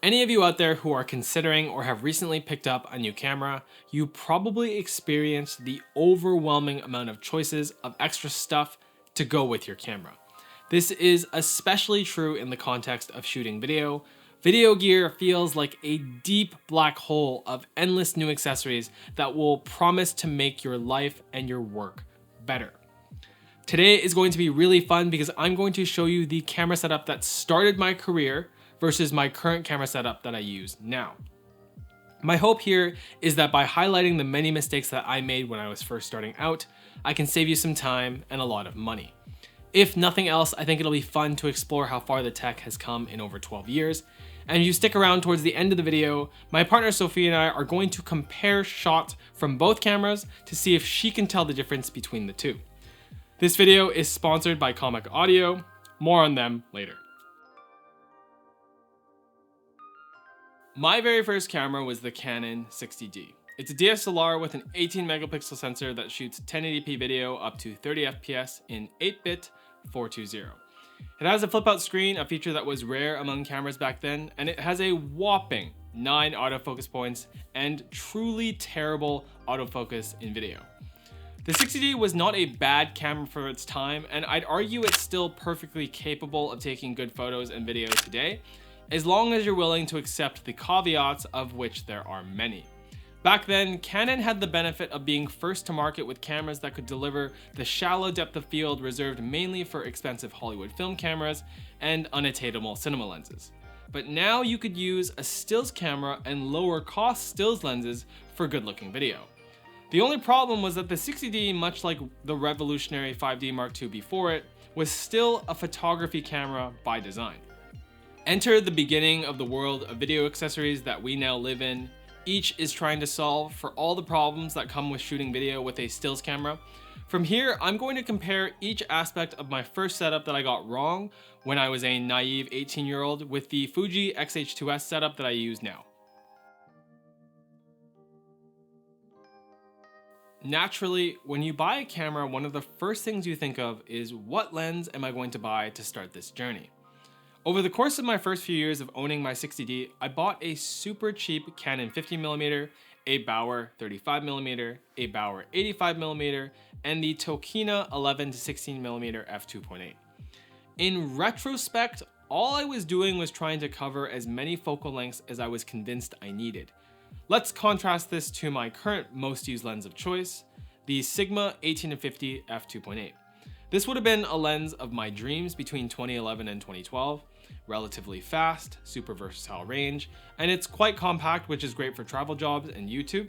Any of you out there who are considering or have recently picked up a new camera, you probably experienced the overwhelming amount of choices of extra stuff to go with your camera. This is especially true in the context of shooting video. Video gear feels like a deep black hole of endless new accessories that will promise to make your life and your work better. Today is going to be really fun because I'm going to show you the camera setup that started my career versus my current camera setup that I use now. My hope here is that by highlighting the many mistakes that I made when I was first starting out, I can save you some time and a lot of money. If nothing else, I think it'll be fun to explore how far the tech has come in over 12 years. And if you stick around towards the end of the video, my partner Sophie and I are going to compare shots from both cameras to see if she can tell the difference between the two. This video is sponsored by Comic Audio. More on them later. My very first camera was the Canon 60D. It's a DSLR with an 18 megapixel sensor that shoots 1080p video up to 30 FPS in 8-bit 420. It has a flip out screen, a feature that was rare among cameras back then, and it has a whopping 9 autofocus points and truly terrible autofocus in video. The 60D was not a bad camera for its time, and I'd argue it's still perfectly capable of taking good photos and videos today, as long as you're willing to accept the caveats, of which there are many. Back then, Canon had the benefit of being first to market with cameras that could deliver the shallow depth of field reserved mainly for expensive Hollywood film cameras and unattainable cinema lenses. But now you could use a stills camera and lower cost stills lenses for good looking video. The only problem was that the 60D, much like the revolutionary 5D Mark II before it, was still a photography camera by design. Enter the beginning of the world of video accessories that we now live in. Each is trying to solve for all the problems that come with shooting video with a stills camera. From here, I'm going to compare each aspect of my first setup that I got wrong when I was a naive 18-year-old with the Fuji XH2-S setup that I use now. Naturally, when you buy a camera, one of the first things you think of is what lens am I going to buy to start this journey? Over the course of my first few years of owning my 60D, I bought a super cheap Canon 50mm, a Bauer 35mm, a Bauer 85mm, and the Tokina 11-16mm f2.8. In retrospect, all I was doing was trying to cover as many focal lengths as I was convinced I needed. Let's contrast this to my current most used lens of choice, the Sigma 18-50 f2.8. This would have been a lens of my dreams between 2011 and 2012, relatively fast, super versatile range, and it's quite compact, which is great for travel jobs and YouTube.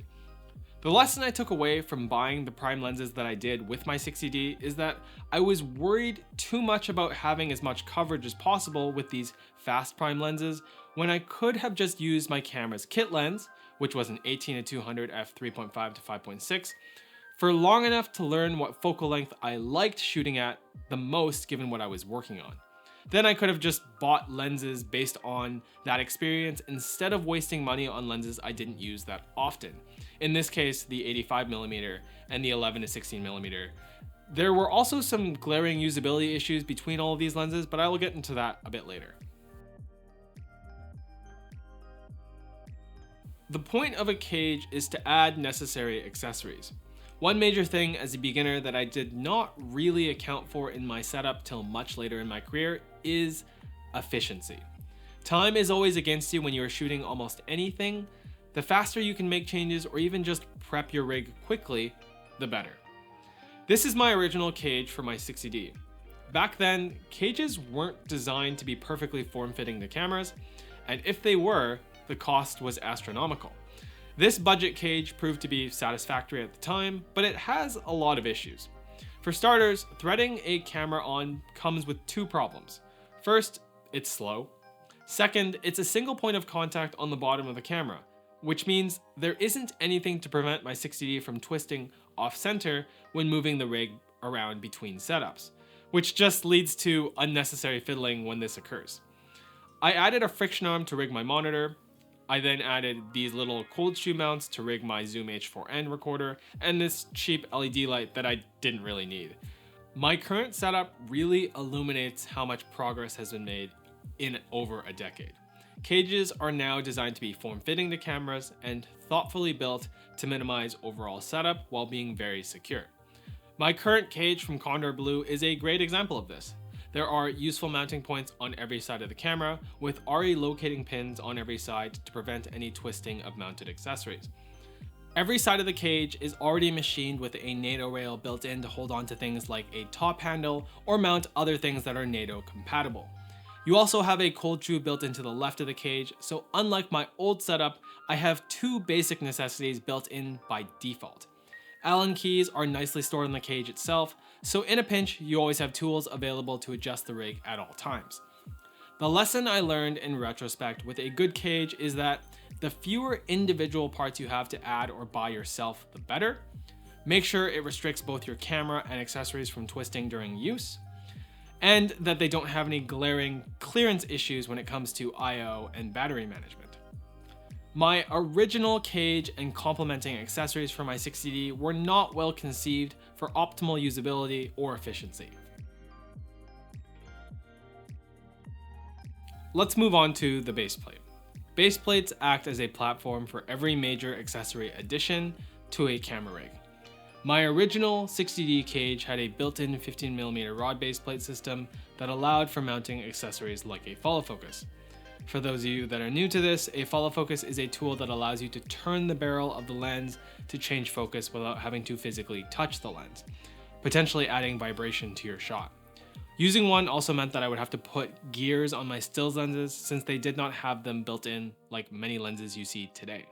The lesson I took away from buying the prime lenses that I did with my 60D is that I was worried too much about having as much coverage as possible with these fast prime lenses when I could have just used my camera's kit lens, which was an 18-200 f3.5 to 5.6, for long enough to learn what focal length I liked shooting at the most given what I was working on. Then I could have just bought lenses based on that experience instead of wasting money on lenses I didn't use that often. In this case, the 85mm and the 11-16mm. There were also some glaring usability issues between all of these lenses, but I will get into that a bit later. The point of a cage is to add necessary accessories. One major thing as a beginner that I did not really account for in my setup till much later in my career is efficiency. Time is always against you when you are shooting almost anything. The faster you can make changes or even just prep your rig quickly, the better. This is my original cage for my 60D. Back then, cages weren't designed to be perfectly form-fitting to cameras, and if they were, the cost was astronomical. This budget cage proved to be satisfactory at the time, but it has a lot of issues. For starters, threading a camera on comes with two problems. First, it's slow. Second, it's a single point of contact on the bottom of the camera, which means there isn't anything to prevent my 60D from twisting off center when moving the rig around between setups, which just leads to unnecessary fiddling when this occurs. I added a friction arm to rig my monitor. I then added these little cold shoe mounts to rig my Zoom H4n recorder and this cheap LED light that I didn't really need. My current setup really illuminates how much progress has been made in over a decade. cages are now designed to be form-fitting to cameras and thoughtfully built to minimize overall setup while being very secure. My current cage from Condor Blue is a great example of this. There are useful mounting points on every side of the camera, with RE locating pins on every side to prevent any twisting of mounted accessories. Every side of the cage is already machined with a NATO rail built in to hold on to things like a top handle or mount other things that are NATO compatible. You also have a cold shoe built into the left of the cage, so unlike my old setup, I have two basic necessities built in by default. Allen keys are nicely stored in the cage itself, so in a pinch, you always have tools available to adjust the rig at all times. The lesson I learned in retrospect with a good cage is that the fewer individual parts you have to add or buy yourself, the better. Make sure it restricts both your camera and accessories from twisting during use, and that they don't have any glaring clearance issues when it comes to I/O and battery management. My original cage and complementing accessories for my 60D were not well conceived for optimal usability or efficiency. Let's move on to the base plate. Base plates act as a platform for every major accessory addition to a camera rig. My original 60D cage had a built-in 15mm rod base plate system that allowed for mounting accessories like a follow focus. For those of you that are new to this, a follow focus is a tool that allows you to turn the barrel of the lens to change focus without having to physically touch the lens, potentially adding vibration to your shot. Using one also meant that I would have to put gears on my stills lenses since they did not have them built in like many lenses you see today.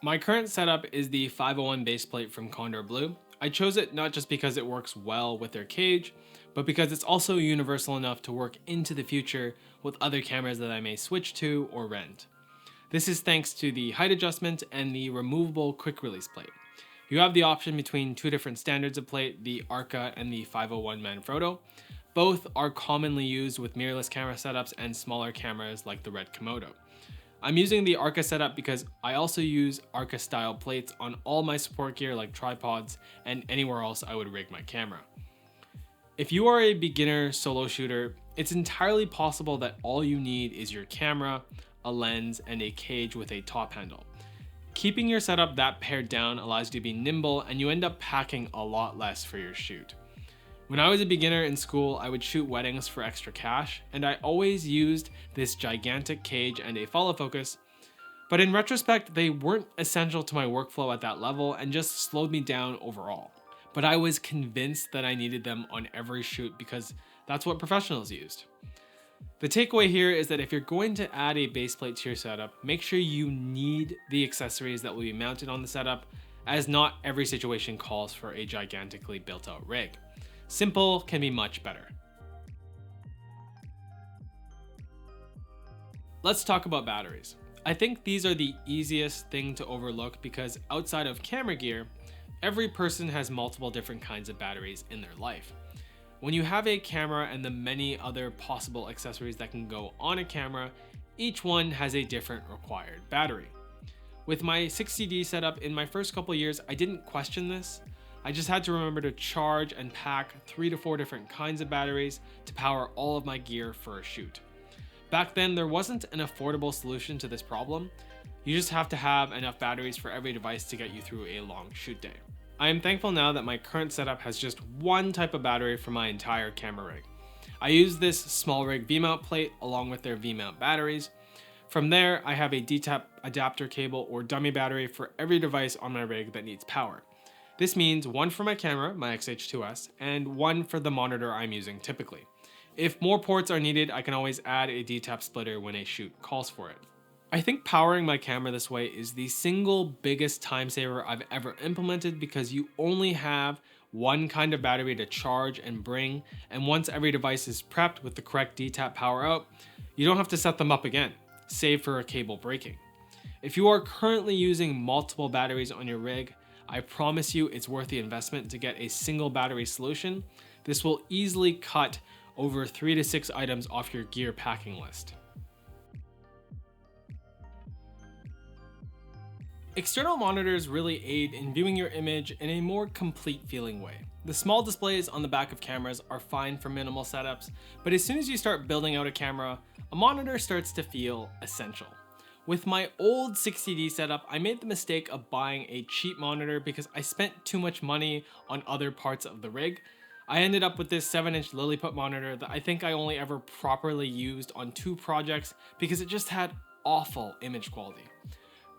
My current setup is the 501 base plate from Condor Blue. I chose it not just because it works well with their cage, but because it's also universal enough to work into the future with other cameras that I may switch to or rent. This is thanks to the height adjustment and the removable quick release plate. You have the option between two different standards of plate, the Arca and the 501 Manfrotto. Both are commonly used with mirrorless camera setups and smaller cameras like the Red Komodo. I'm using the Arca setup because I also use Arca style plates on all my support gear like tripods and anywhere else I would rig my camera. If you are a beginner solo shooter, it's entirely possible that all you need is your camera, a lens, and a cage with a top handle. Keeping your setup that pared down allows you to be nimble and you end up packing a lot less for your shoot. When I was a beginner in school, I would shoot weddings for extra cash, and I always used this gigantic cage and a follow focus, but in retrospect, they weren't essential to my workflow at that level and just slowed me down overall. But I was convinced that I needed them on every shoot because that's what professionals used. The takeaway here is that if you're going to add a base plate to your setup, make sure you need the accessories that will be mounted on the setup, as not every situation calls for a gigantically built out rig. Simple can be much better. Let's talk about batteries. I think these are the easiest thing to overlook because outside of camera gear, every person has multiple different kinds of batteries in their life. When you have a camera and the many other possible accessories that can go on a camera, each one has a different required battery. With my 60D setup in my first couple years, I didn't question this. I just had to remember to charge and pack 3 to 4 different kinds of batteries to power all of my gear for a shoot. Back then, there wasn't an affordable solution to this problem. You just have to have enough batteries for every device to get you through a long shoot day. I am thankful now that my current setup has just one type of battery for my entire camera rig. I use this small rig V-mount plate along with their V-mount batteries. From there, I have a DTAP adapter cable or dummy battery for every device on my rig that needs power. This means one for my camera, my XH2-S, and one for the monitor I'm using typically. If more ports are needed, I can always add a DTAP splitter when a shoot calls for it. I think powering my camera this way is the single biggest time saver I've ever implemented because you only have one kind of battery to charge and bring, and once every device is prepped with the correct DTAP power out, you don't have to set them up again, save for a cable breaking. If you are currently using multiple batteries on your rig, I promise you it's worth the investment to get a single battery solution. This will easily cut over 3 to 6 items off your gear packing list. External monitors really aid in viewing your image in a more complete feeling way. The small displays on the back of cameras are fine for minimal setups, but as soon as you start building out a camera, a monitor starts to feel essential. With my old 60D setup, I made the mistake of buying a cheap monitor because I spent too much money on other parts of the rig. I ended up with this 7-inch Lilliput monitor that I think I only ever properly used on 2 projects because it just had awful image quality.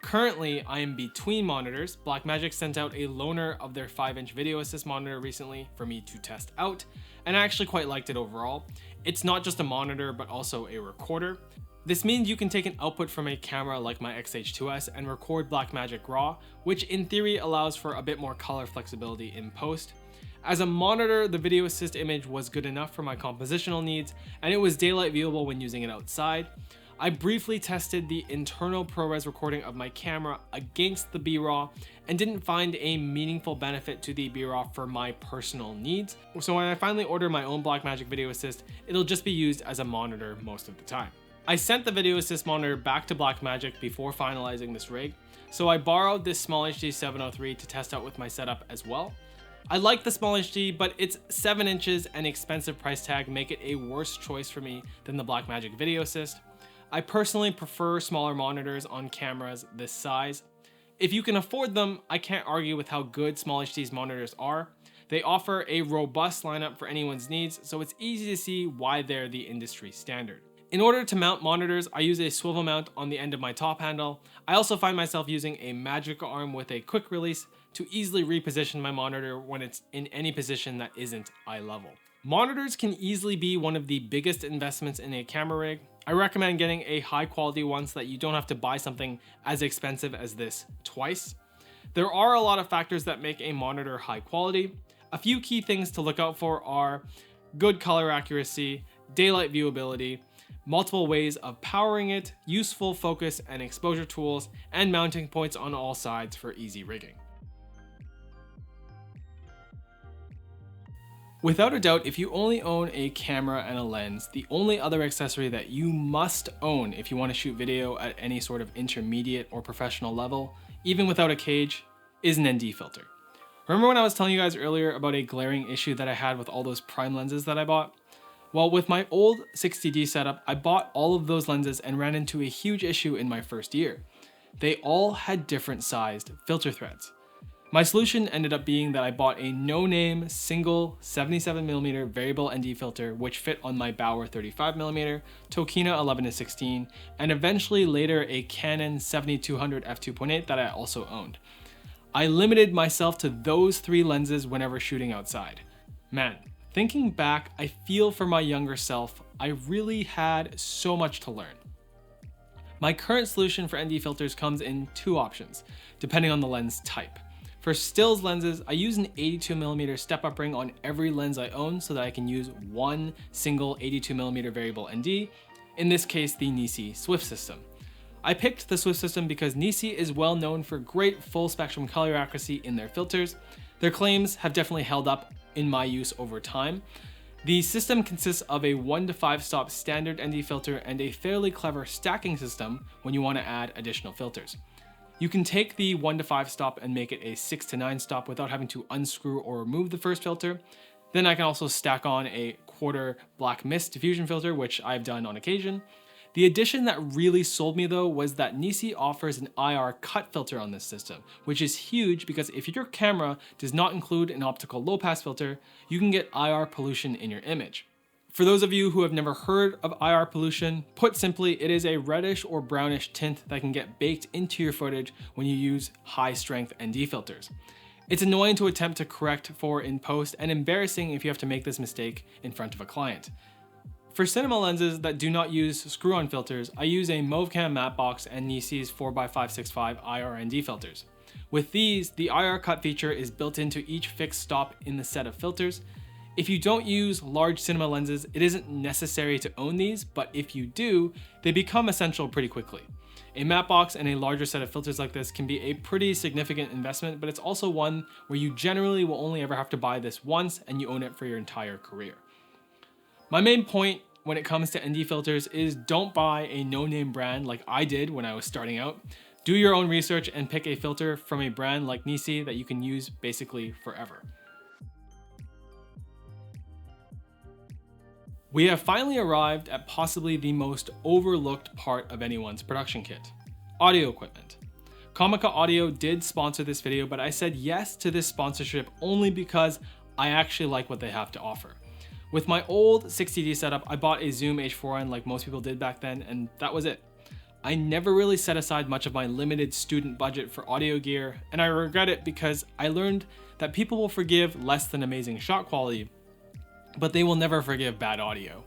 Currently, I am between monitors. Blackmagic sent out a loaner of their 5-inch video assist monitor recently for me to test out, and I actually quite liked it overall. It's not just a monitor, but also a recorder. This means you can take an output from a camera like my XH2-S and record Blackmagic RAW, which in theory allows for a bit more color flexibility in post. As a monitor, the video assist image was good enough for my compositional needs, and it was daylight viewable when using it outside. I briefly tested the internal ProRes recording of my camera against the B-RAW and didn't find a meaningful benefit to the B-RAW for my personal needs. So when I finally order my own Blackmagic Video Assist, it'll just be used as a monitor most of the time. I sent the Video Assist monitor back to Blackmagic before finalizing this rig, so I borrowed this SmallHD 703 to test out with my setup as well. I like the SmallHD, but its 7 inches and expensive price tag make it a worse choice for me than the Blackmagic Video Assist. I personally prefer smaller monitors on cameras this size. If you can afford them, I can't argue with how good SmallHD's monitors are. They offer a robust lineup for anyone's needs, so it's easy to see why they're the industry standard. In order to mount monitors, I use a swivel mount on the end of my top handle. I also find myself using a magic arm with a quick release to easily reposition my monitor when it's in any position that isn't eye level. Monitors can easily be one of the biggest investments in a camera rig. I recommend getting a high quality one so that you don't have to buy something as expensive as this twice. There are a lot of factors that make a monitor high quality. A few key things to look out for are good color accuracy, daylight viewability, multiple ways of powering it, useful focus and exposure tools, and mounting points on all sides for easy rigging. Without a doubt, if you only own a camera and a lens, the only other accessory that you must own if you want to shoot video at any sort of intermediate or professional level, even without a cage, is an ND filter. Remember when I was telling you guys earlier about a glaring issue that I had with all those prime lenses that I bought? Well, with my old 60D setup, I bought all of those lenses and ran into a huge issue in my first year. They all had different sized filter threads. My solution ended up being that I bought a no-name single 77mm variable ND filter which fit on my Bauer 35mm, Tokina 11-16, and eventually later a Canon 7200 f2.8 that I also owned. I limited myself to those 3 lenses whenever shooting outside. Man, thinking back, I feel for my younger self, I really had so much to learn. My current solution for ND filters comes in 2 options, depending on the lens type. For stills lenses, I use an 82mm step-up ring on every lens I own so that I can use one single 82mm variable ND, in this case the Nisi Swift system. I picked the Swift system because Nisi is well known for great full spectrum color accuracy in their filters. Their claims have definitely held up in my use over time. The system consists of a 1 to 5 stop standard ND filter and a fairly clever stacking system when you want to add additional filters. You can take the 1 to 5 stop and make it a 6 to 9 stop without having to unscrew or remove the first filter. Then I can also stack on a quarter black mist diffusion filter, which I've done on occasion. The addition that really sold me though was that Nisi offers an IR cut filter on this system, which is huge because if your camera does not include an optical low pass filter, you can get IR pollution in your image. For those of you who have never heard of IR pollution, put simply, it is a reddish or brownish tint that can get baked into your footage when you use high strength ND filters. It's annoying to attempt to correct for in post and embarrassing if you have to make this mistake in front of a client. For cinema lenses that do not use screw-on filters, I use a Movcam matte box and Nisi's 4x565 IR ND filters. With these, the IR cut feature is built into each fixed stop in the set of filters. If you don't use large cinema lenses, it isn't necessary to own these, but if you do, they become essential pretty quickly. A matte box and a larger set of filters like this can be a pretty significant investment, but it's also one where you generally will only ever have to buy this once and you own it for your entire career. My main point when it comes to ND filters is don't buy a no-name brand like I did when I was starting out. Do your own research and pick a filter from a brand like Nisi that you can use basically forever. We have finally arrived at possibly the most overlooked part of anyone's production kit: audio equipment. Comica Audio did sponsor this video, but I said yes to this sponsorship only because I actually like what they have to offer. With my old 60D setup, I bought a Zoom H4n like most people did back then, and that was it. I never really set aside much of my limited student budget for audio gear, and I regret it because I learned that people will forgive less than amazing shot quality, but they will never forgive bad audio.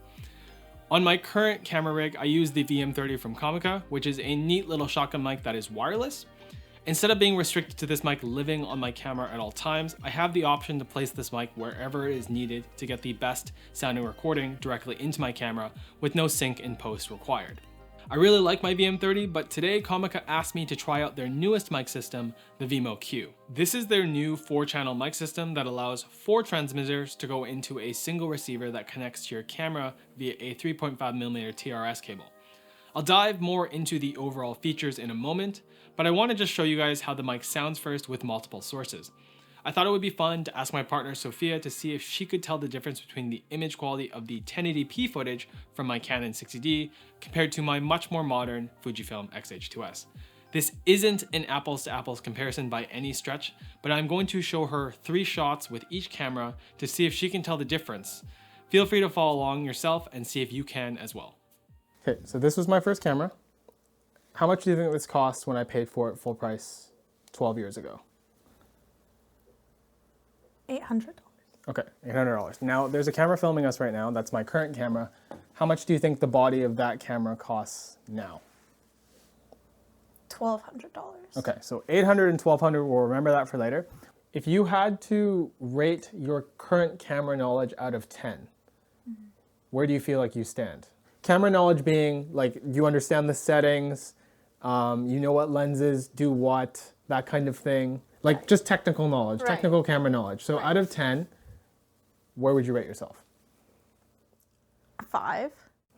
On my current camera rig, I use the VM30 from Comica, which is a neat little shotgun mic that is wireless. Instead of being restricted to this mic living on my camera at all times, I have the option to place this mic wherever it is needed to get the best sounding recording directly into my camera with no sync in post required. I really like my VM30, but today Comica asked me to try out their newest mic system, the Vimo Q. This is their new 4-channel mic system that allows 4 transmitters to go into a single receiver that connects to your camera via a 3.5mm TRS cable. I'll dive more into the overall features in a moment, but I want to just show you guys how the mic sounds first with multiple sources. I thought it would be fun to ask my partner Sophia to see if she could tell the difference between the image quality of the 1080p footage from my Canon 60D compared to my much more modern Fujifilm XH2-S. This isn't an apples to apples comparison by any stretch, but I'm going to show her 3 shots with each camera to see if she can tell the difference. Feel free to follow along yourself and see if you can as well. Okay, so this was my first camera. How much do you think this cost when I paid for it full price 12 years ago? $800. Okay, $800. Now, there's a camera filming us right now. That's my current camera. How much do you think the body of that camera costs now? $1,200. Okay, so $800 and $1,200, we'll remember that for later. If you had to rate your current camera knowledge out of 10, where do you feel like you stand? Camera knowledge being like you understand the settings, you know what lenses do what, that kind of thing. Like just technical knowledge, technical camera knowledge. So out of 10, where would you rate yourself? 5.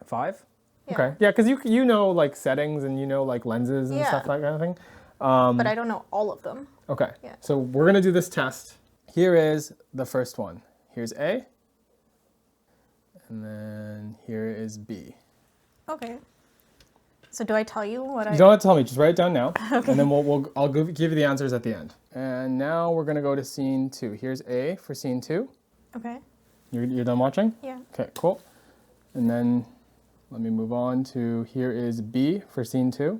5? Yeah. Okay. Yeah, because you know like settings and you know like lenses and stuff, that kind of thing. But I don't know all of them. Okay. Yeah. So we're going to do this test. Here is the first one. Here's A. And then here is B. Okay. So do I tell you what You don't have to tell me, just write it down now. Okay. And then I'll give you the answers at the end. And now we're gonna go to scene 2. Here's A for scene 2. Okay. You're done watching? Yeah. Okay, cool. And then let me move on to here is B for scene 2.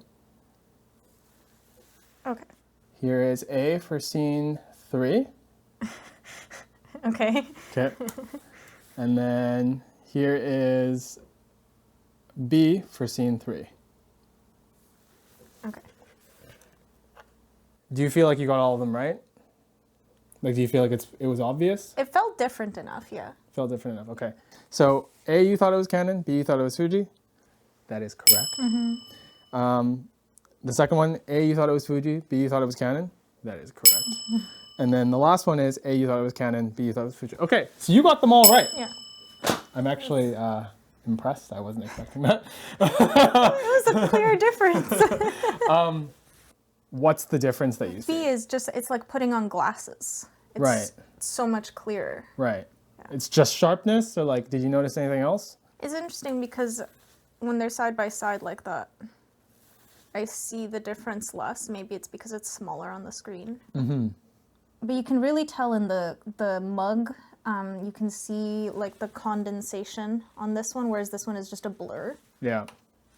Okay. Here is A for scene 3. Okay. Okay. And then here is B for scene 3. Okay. Do you feel like you got all of them right? Like, do you feel like it was obvious? It felt different enough, yeah. Felt different enough, okay. So, A, you thought it was Canon, B, you thought it was Fuji? That is correct. Mm-hmm. The second one, A, you thought it was Fuji, B, you thought it was Canon? That is correct. Mm-hmm. And then the last one is A, you thought it was Canon, B, you thought it was Fuji. Okay, so you got them all right. Yeah. I'm actually impressed. I wasn't expecting that. It was a clear difference. What's the difference that you see? B is just, it's like putting on glasses. It's Right. so much clearer. Right. Yeah. It's just sharpness, or like, did you notice anything else? It's interesting because when they're side by side like that, I see the difference less. Maybe it's because it's smaller on the screen. Mm-hmm. But you can really tell in the mug, you can see like the condensation on this one, whereas this one is just a blur. Yeah.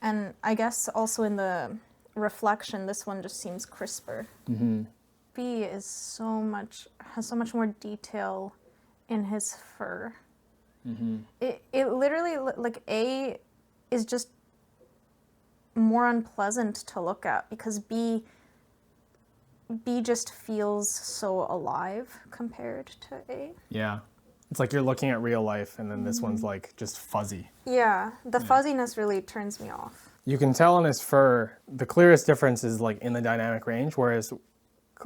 And I guess also in the reflection, this one just seems crisper. Mm-hmm. B is has so much more detail in his fur. Mm-hmm. It literally, like A is just more unpleasant to look at because B just feels so alive compared to A. Yeah. It's like you're looking at real life and then this one's like just fuzzy. Yeah, the fuzziness really turns me off. You can tell on his fur, the clearest difference is like in the dynamic range, whereas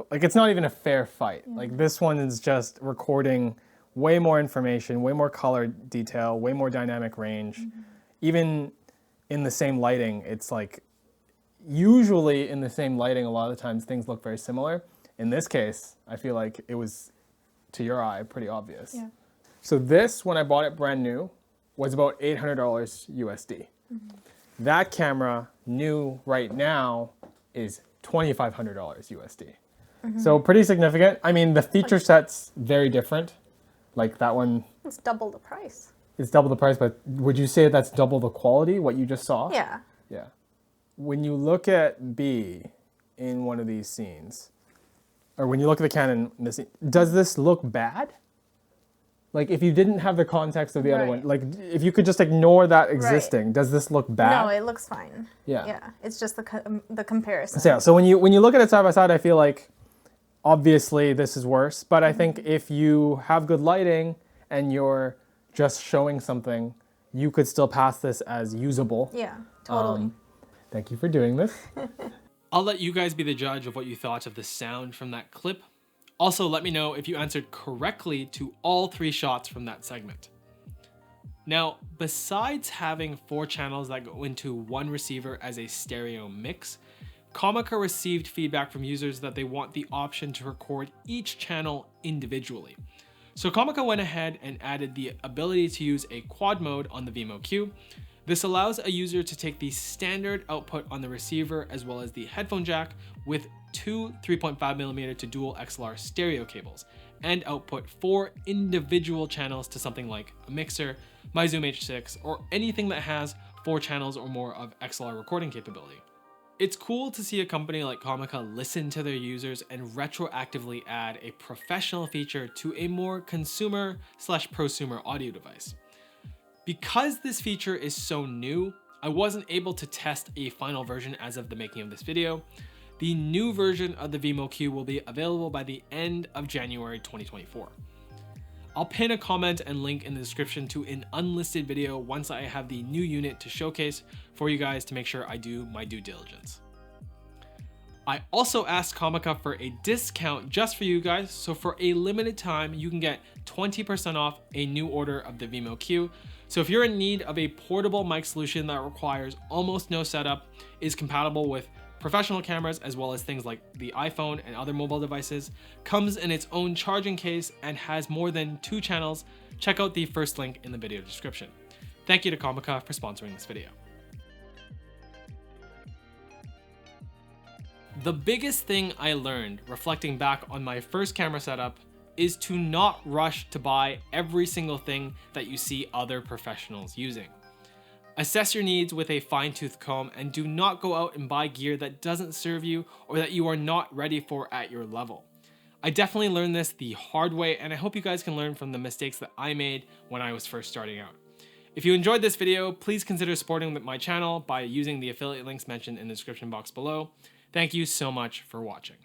like it's not even a fair fight. Like this one is just recording way more information, way more color detail, way more dynamic range. Even in the same lighting, it's like usually in the same lighting, a lot of the times things look very similar. In this case, I feel like it was, to your eye, pretty obvious. Yeah. So this, when I bought it brand new, was about $800 USD. That camera, new right now, is $2,500 USD. So pretty significant. I mean, the feature set's very different. Like that one, It's double the price. it's double the price, but would you say that's double the quality, what you just saw? Yeah. Yeah. When you look at B in one of these scenes, or when you look at the Canon in this scene, does this look bad? Like if you didn't have the context of the other one, Right. like if you could just ignore that existing, does this look bad? No, it looks fine. Yeah. Yeah. It's just the comparison. So, yeah, so when you look at it side by side, I feel like obviously this is worse, but I think if you have good lighting and you're just showing something, you could still pass this as usable. Yeah, totally. Thank you for doing this. I'll let you guys be the judge of what you thought of the sound from that clip. Also, let me know if you answered correctly to all 3 shots from that segment. Now, besides having 4 channels that go into one receiver as a stereo mix, Comica received feedback from users that they want the option to record each channel individually. So Comica went ahead and added the ability to use a quad mode on the Vimo Q. This allows a user to take the standard output on the receiver as well as the headphone jack with 2 3.5mm to dual XLR stereo cables and output 4 individual channels to something like a mixer, my Zoom H6, or anything that has 4 channels or more of XLR recording capability. It's cool to see a company like Comica listen to their users and retroactively add a professional feature to a more consumer/prosumer audio device. Because this feature is so new, I wasn't able to test a final version as of the making of this video. The new version of the Vimo Q will be available by the end of January 2024. I'll pin a comment and link in the description to an unlisted video once I have the new unit to showcase for you guys to make sure I do my due diligence. I also asked Comica for a discount just for you guys, so for a limited time you can get 20% off a new order of the Vimo Q. So if you're in need of a portable mic solution that requires almost no setup, is compatible with professional cameras as well as things like the iPhone and other mobile devices, comes in its own charging case, and has more than 2 channels, check out the first link in the video description. Thank you to Comica for sponsoring this video. The biggest thing I learned reflecting back on my first camera setup is to not rush to buy every single thing that you see other professionals using. Assess your needs with a fine-tooth comb and do not go out and buy gear that doesn't serve you or that you are not ready for at your level. I definitely learned this the hard way, and I hope you guys can learn from the mistakes that I made when I was first starting out. If you enjoyed this video, please consider supporting my channel by using the affiliate links mentioned in the description box below. Thank you so much for watching.